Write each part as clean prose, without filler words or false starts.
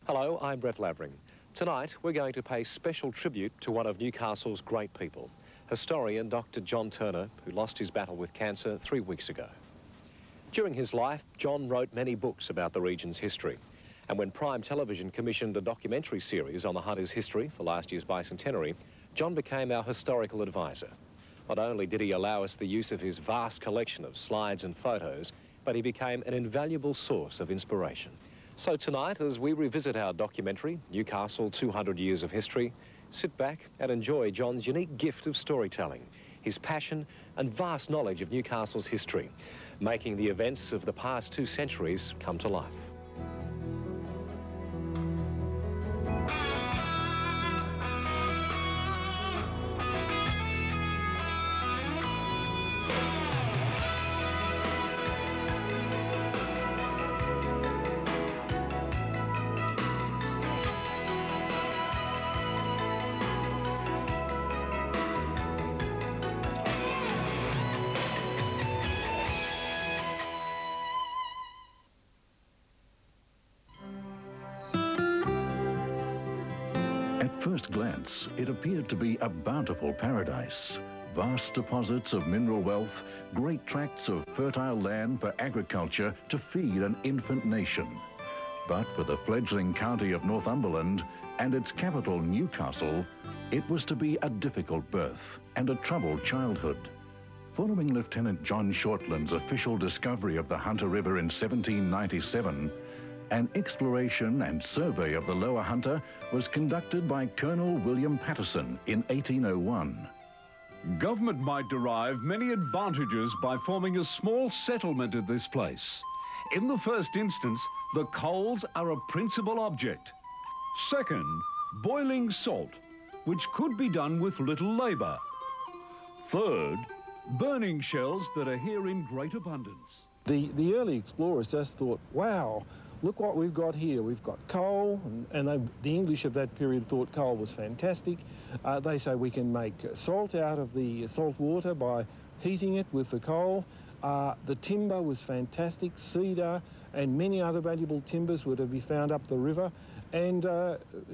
Hello, I'm Brett Lavering. Tonight, we're going to pay special tribute to one of Newcastle's great people, historian Dr. John Turner, who lost his battle with cancer 3 weeks ago. During his life, John wrote many books about the region's history. And when Prime Television commissioned a documentary series on the Hunter's history for last year's bicentenary, John became our historical advisor. Not only did he allow us the use of his vast collection of slides and photos, but he became an invaluable source of inspiration. So tonight, as we revisit our documentary, Newcastle 200 Years of History, sit back and enjoy John's unique gift of storytelling, his passion and vast knowledge of Newcastle's history, making the events of the past 2 centuries come to life. At first glance, it appeared to be a bountiful paradise. Vast deposits of mineral wealth, great tracts of fertile land for agriculture to feed an infant nation. But for the fledgling county of Northumberland and its capital, Newcastle, it was to be a difficult birth and a troubled childhood. Following Lieutenant John Shortland's official discovery of the Hunter River in 1797, an exploration and survey of the Lower Hunter was conducted by Colonel William Patterson in 1801. Government might derive many advantages by forming a small settlement at this place. In the first instance, the coals are a principal object. Second, boiling salt, which could be done with little labour. Third, burning shells that are here in great abundance. The early explorers just thought, wow, look what we've got here. We've got coal, and the English of that period thought coal was fantastic. They say we can make salt out of the salt water by heating it with the coal. The timber was fantastic, cedar and many other valuable timbers were to be found up the river. And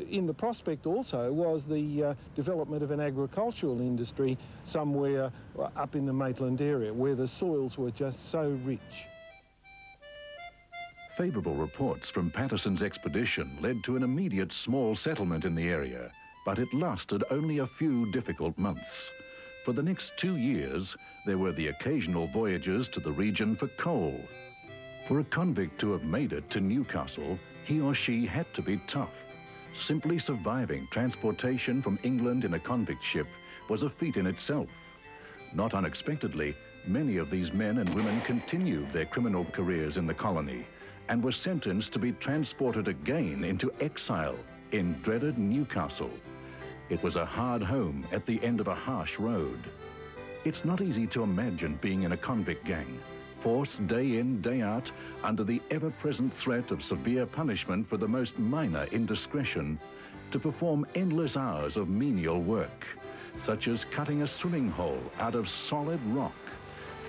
in the prospect also was the development of an agricultural industry somewhere up in the Maitland area where the soils were just so rich. Favourable reports from Patterson's expedition led to an immediate small settlement in the area, but it lasted only a few difficult months. For the next 2 years, there were the occasional voyages to the region for coal. For a convict to have made it to Newcastle, he or she had to be tough. Simply surviving transportation from England in a convict ship was a feat in itself. Not unexpectedly, many of these men and women continued their criminal careers in the colony and were sentenced to be transported again into exile in dreaded Newcastle. It was a hard home at the end of a harsh road. It's not easy to imagine being in a convict gang, forced day in, day out, under the ever-present threat of severe punishment for the most minor indiscretion, to perform endless hours of menial work, such as cutting a swimming hole out of solid rock,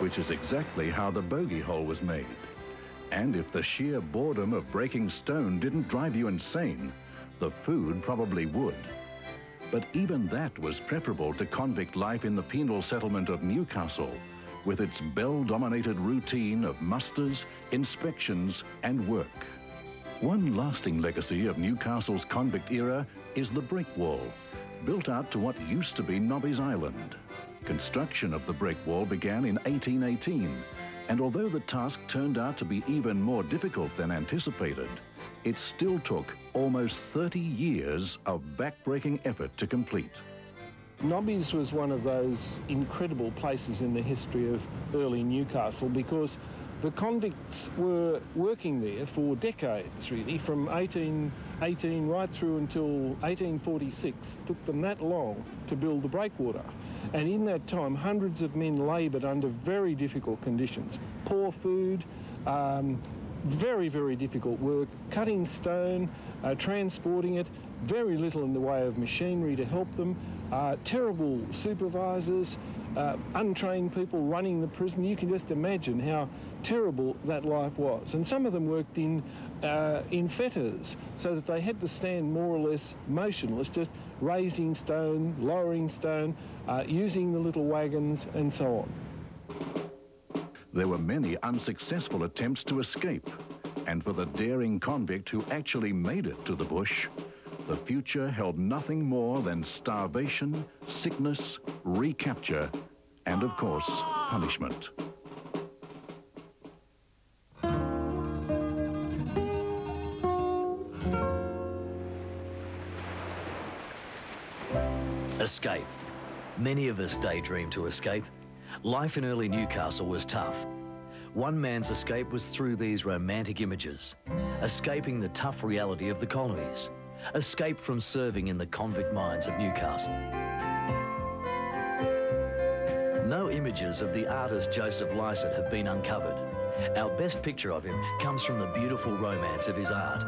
which is exactly how the bogey hole was made. And if the sheer boredom of breaking stone didn't drive you insane, the food probably would. But even that was preferable to convict life in the penal settlement of Newcastle, with its bell-dominated routine of musters, inspections, and work. One lasting legacy of Newcastle's convict era is the brick wall, built out to what used to be Nobby's Island. Construction of the brick wall began in 1818, and although the task turned out to be even more difficult than anticipated, it still took almost 30 years of backbreaking effort to complete. Nobby's was one of those incredible places in the history of early Newcastle because the convicts were working there for decades, really, from 1818 right through until 1846. It took them that long to build the breakwater. And in that time, hundreds of men laboured under very difficult conditions. Poor food, very, very difficult work, cutting stone, transporting it, very little in the way of machinery to help them, terrible supervisors, untrained people running the prison. You can just imagine how terrible that life was. And some of them worked in in fetters, so that they had to stand more or less motionless, just raising stone, lowering stone, using the little wagons and so on. There were many unsuccessful attempts to escape, and for the daring convict who actually made it to the bush, the future held nothing more than starvation, sickness, recapture, and of course, punishment. Escape. Many of us daydream to escape. Life in early Newcastle was tough. One man's escape was through these romantic images. Escaping the tough reality of the colonies. Escape from serving in the convict mines of Newcastle. No images of the artist Joseph Lycett have been uncovered. Our best picture of him comes from the beautiful romance of his art.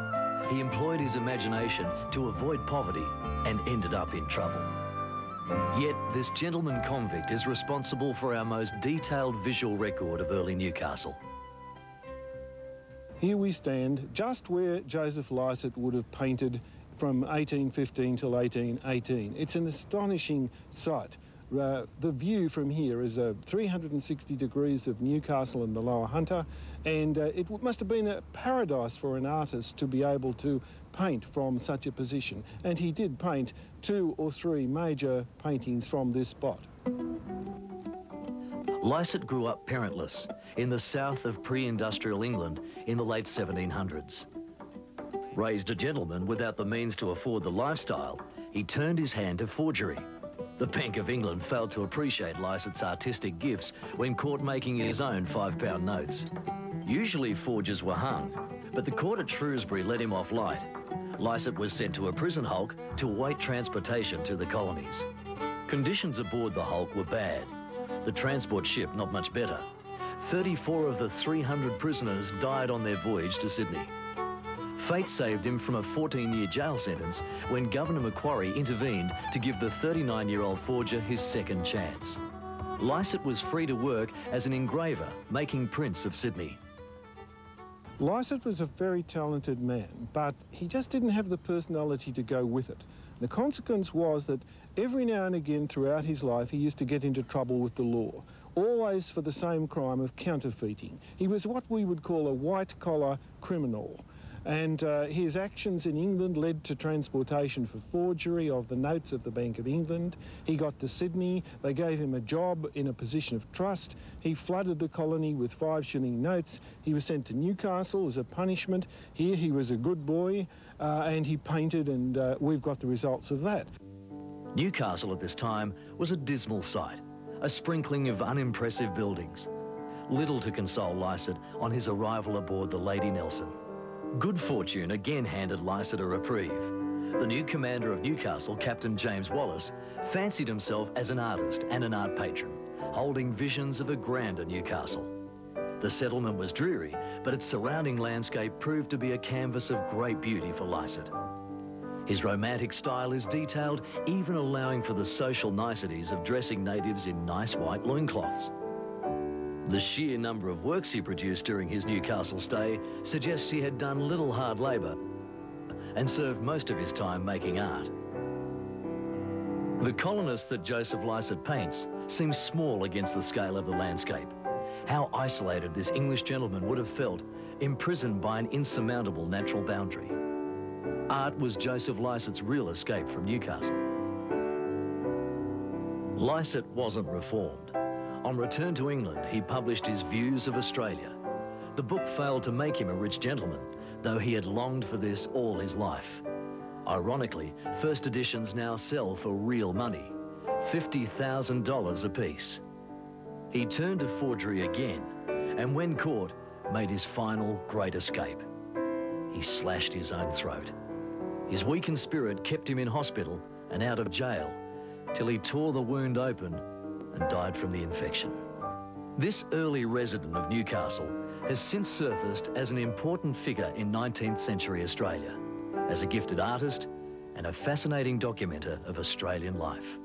He employed his imagination to avoid poverty and ended up in trouble. Yet this gentleman convict is responsible for our most detailed visual record of early Newcastle. Here we stand just where Joseph Lycett would have painted from 1815 till 1818. It's an astonishing sight. The view from here is 360 degrees of Newcastle and the Lower Hunter, and it must have been a paradise for an artist to be able to paint from such a position. And he did paint 2 or 3 major paintings from this spot. Lycett grew up parentless in the south of pre-industrial England in the late 1700s. Raised a gentleman without the means to afford the lifestyle, he turned his hand to forgery. The Bank of England failed to appreciate Lycett's artistic gifts when caught making his own £5 notes. Usually forgers were hung, but the court at Shrewsbury let him off light. Lycett was sent to a prison hulk to await transportation to the colonies. Conditions aboard the hulk were bad. The transport ship not much better. 34 of the 300 prisoners died on their voyage to Sydney. Fate saved him from a 14-year jail sentence when Governor Macquarie intervened to give the 39-year-old forger his second chance. Lycett was free to work as an engraver, making prints of Sydney. Lycett was a very talented man, but he just didn't have the personality to go with it. The consequence was that every now and again throughout his life he used to get into trouble with the law, always for the same crime of counterfeiting. He was what we would call a white-collar criminal. And his actions in England led to transportation for forgery of the notes of the Bank of England. He got to Sydney, they gave him a job in a position of trust. He flooded the colony with 5-shilling notes. He was sent to Newcastle as a punishment. Here he was a good boy and he painted, and we've got the results of that. Newcastle at this time was a dismal sight, a sprinkling of unimpressive buildings. Little to console Lycett on his arrival aboard the Lady Nelson. Good fortune again handed Lycett a reprieve. The new commander of Newcastle, Captain James Wallace, fancied himself as an artist and an art patron, holding visions of a grander Newcastle. The settlement was dreary, but its surrounding landscape proved to be a canvas of great beauty for Lycett. His romantic style is detailed, even allowing for the social niceties of dressing natives in nice white loincloths. The sheer number of works he produced during his Newcastle stay suggests he had done little hard labour and served most of his time making art. The colonist that Joseph Lycett paints seems small against the scale of the landscape. How isolated this English gentleman would have felt, imprisoned by an insurmountable natural boundary. Art was Joseph Lycett's real escape from Newcastle. Lycett wasn't reformed. On return to England, he published his Views of Australia. The book failed to make him a rich gentleman, though he had longed for this all his life. Ironically, first editions now sell for real money, $50,000 apiece. He turned to forgery again, and when caught, made his final great escape. He slashed his own throat. His weakened spirit kept him in hospital and out of jail, till he tore the wound open and died from the infection. This early resident of Newcastle has since surfaced as an important figure in 19th century Australia, as a gifted artist and a fascinating documenter of Australian life.